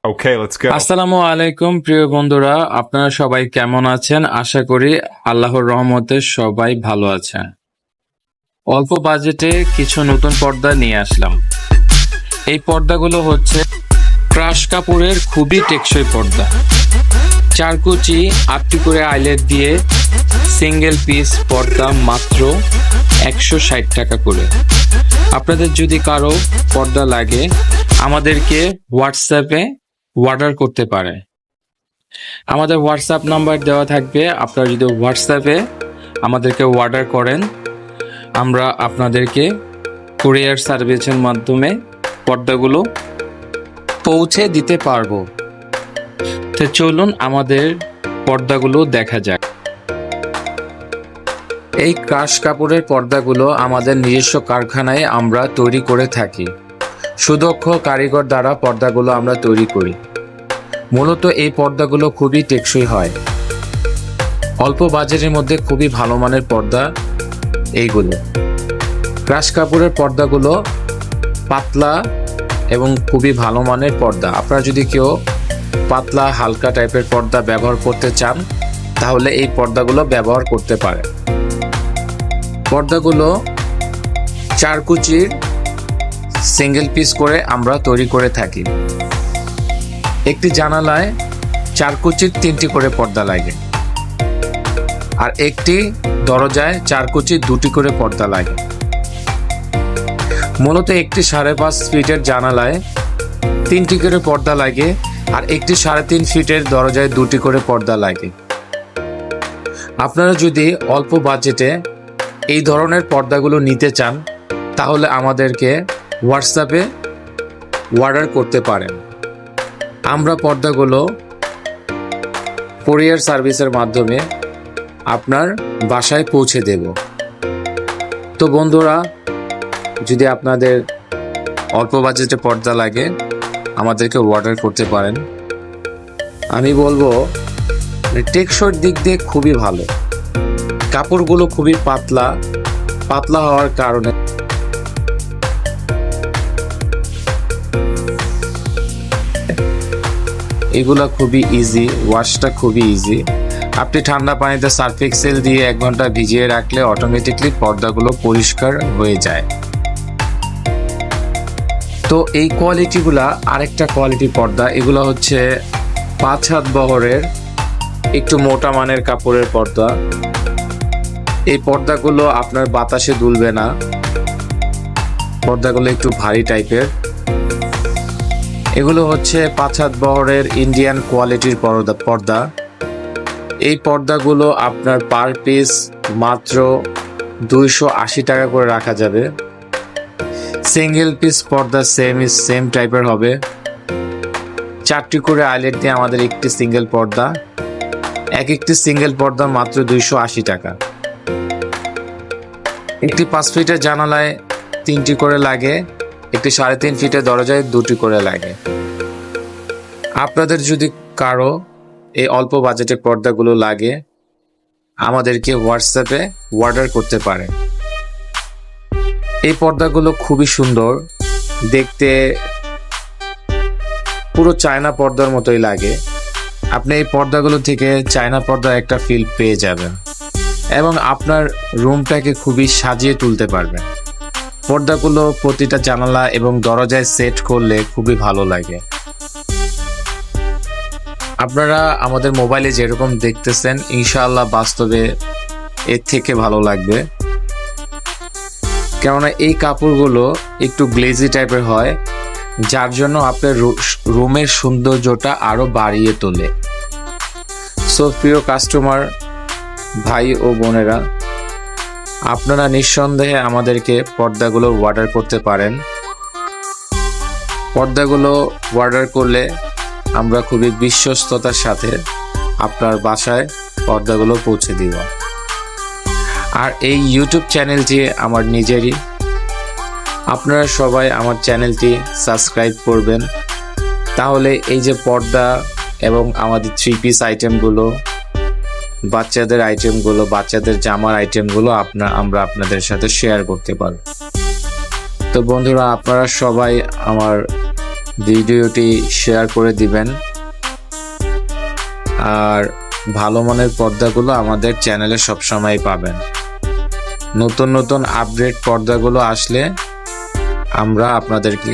Okay, let's go. আসসালামু আলাইকুম প্রিয় বন্ধুরা, আপনারা সবাই কেমন আছেন? আশা করি আল্লাহর রহমতে সবাই ভালো আছেন। অল্প বাজেটে কিছু নতুন পর্দা নিয়ে আসলাম। এই পর্দাগুলো হচ্ছে ক্রাশ কাপড়ের খুবই টেকসই পর্দা। চারকুচি 8টি করে আইলেট দিয়ে সিঙ্গেল পিস পর্দা মাত্র 160 টাকা করে। আপনাদের যদি কারো পর্দা লাগে আমাদেরকে হোয়াটসঅ্যাপে অর্ডার করতে পারে। আমাদের হোয়াটসঅ্যাপ নাম্বার দেওয়া থাকবে। আপনারা যদি হোয়াটসঅ্যাপে আমাদেরকে অর্ডার করেন আমরা আপনাদেরকে কুরিয়ার সার্ভিসের মাধ্যমে পর্দাগুলো পৌঁছে দিতে পারবো। তো চলুন আমাদের পর্দাগুলো দেখা যাক। এই ক্রাশ কাপড়ের পর্দাগুলো আমাদের নিজস্ব কারখানায় আমরা তৈরি করে থাকি। সুদক্ষ কারিগর দ্বারা পর্দাগুলো আমরা তৈরি করি। মূলত এই পর্দাগুলো খুবই টেকসই হয়। অল্প বাজেটের মধ্যে খুবই ভালো মানের পর্দা এইগুলো। ক্রাশ কাপড়ের পর্দাগুলো পাতলা এবং খুবই ভালো মানের পর্দা। আপনারা যদি কেউ পাতলা হালকা টাইপের পর্দা ব্যবহার করতে চান তাহলে এই পর্দাগুলো ব্যবহার করতে পারেন। পর্দাগুলো চারকুচির সিঙ্গেল পিস করে আমরা তৈরি করে থাকি। একটি জানালায় চারকুচির 3টি করে পর্দা লাগে, আর একটি দরজায় চারকুচির 2টি করে পর্দা লাগে। মূলত একটি 5.5 ফিটের জানালায় 3টি করে পর্দা লাগে, আর একটি 3.5 ফিটের দরজায় 2টি করে পর্দা লাগে। আপনারা যদি অল্প বাজেটে এই ধরনের পর্দাগুলো নিতে চান তাহলে আমাদেরকে হোয়াটসঅ্যাপে অর্ডার করতে পারেন। আমরা পর্দাগুলো কুরিয়ার সার্ভিসের মাধ্যমে আপনার বাসায় পৌঁছে দেব। তো বন্ধুরা, যদি আপনাদের অল্প বাজেটে পর্দা লাগে আমাদেরকে অর্ডার করতে পারেন। আমি বলবো টেকসইর দিক দিয়ে খুবই ভালো। কাপড়গুলো খুবই পাতলা হওয়ার কারণে এগুলা খুবই ইজি, ওয়াশটা খুবই ইজি। আপনি ঠান্ডা পানিতে সার্ফ এক্সেল দিয়ে 1 ঘন্টা ভিজিয়ে রাখলে অটোমেটিকলি পর্দাগুলো পরিষ্কার হয়ে যায়। তো এই কোয়ালিটিগুলা আরেকটা কোয়ালিটি পর্দা। এগুলো হচ্ছে 5 হাত বহরের একটু মোটা মানের কাপড়ের পর্দা। এই পর্দাগুলো আপনার বাতাসে দুলবে না। পর্দাগুলো একটু ভারী টাইপের। এগুলো হচ্ছে 5 হাত বহরের ইন্ডিয়ান কোয়ালিটির পর্দা। এই পর্দাগুলো আপনার পার পিস মাত্র 280 টাকা করে রাখা যাবে। সিঙ্গেল পিস পর্দা সেম টাইপের হবে। 4টি করে আইলেট দিয়ে আমাদের একটি সিঙ্গেল পর্দা। একটি সিঙ্গেল পর্দা মাত্র 280 টাকা। একটি 5 ফিটের জানালায় 3টি করে লাগে, একটি 3.5 ফিটের দরজায় 2টি করে লাগে। আপনাদের যদি কারো এই অল্প বাজেটের পর্দাগুলো লাগে আমাদেরকে হোয়াটসঅ্যাপে অর্ডার করতে পারেন। এই পর্দাগুলো খুবই সুন্দর দেখতে, পুরো চায়না পর্দার মতোই লাগে। আপনি এই পর্দাগুলো থেকে চায়না পর্দার একটা ফিল পেয়ে যাবেন এবং আপনার রুমটাকে খুবই সাজিয়ে তুলতে পারবেন। পর্দাগুলো প্রতিটা জানালা এবং দরজায় সেট করলে খুবই ভালো লাগে। আপনারা আমাদের মোবাইলে যেরকম দেখতেছেন ইনশাআল্লাহ বাস্তবে এর থেকে ভালো লাগবে, কেননা এই কাপড়গুলো একটু গ্লেজি টাইপের হয়, যার জন্য আপনার রুমের সৌন্দর্যটা আরো বাড়িয়ে তোলে। সো প্রিয় কাস্টমার ভাই ও বোনেরা, আপনারা নিঃসন্দেহে আমাদেরকে পর্দাগুলো অর্ডার করতে পারেন। পর্দাগুলো অর্ডার করলে আমরা খুবই বিশ্বস্ততার সাথে আপনার বাসায় পর্দাগুলো পৌঁছে দিব। আর এই ইউটিউব চ্যানেলটি আমার নিজেরই। আপনারা সবাই আমার চ্যানেলটি সাবস্ক্রাইব করবেন, তাহলে এই যে পর্দা এবং আমাদের 3 পিস আইটেমগুলো, বাচ্চাদের আইটেমগুলো, বাচ্চাদের জামার আইটেমগুলো আমরা আপনাদের সাথে শেয়ার করতে পারব। তো বন্ধুরা, আপনারা সবাই আমার ভিডিওটি শেয়ার করে দিবেন। আর ভালো মানের পর্দাগুলো আমাদের চ্যানেলে সবসময় পাবেন। নতুন নতুন আপডেট পর্দাগুলো আসলে আমরা আপনাদেরকে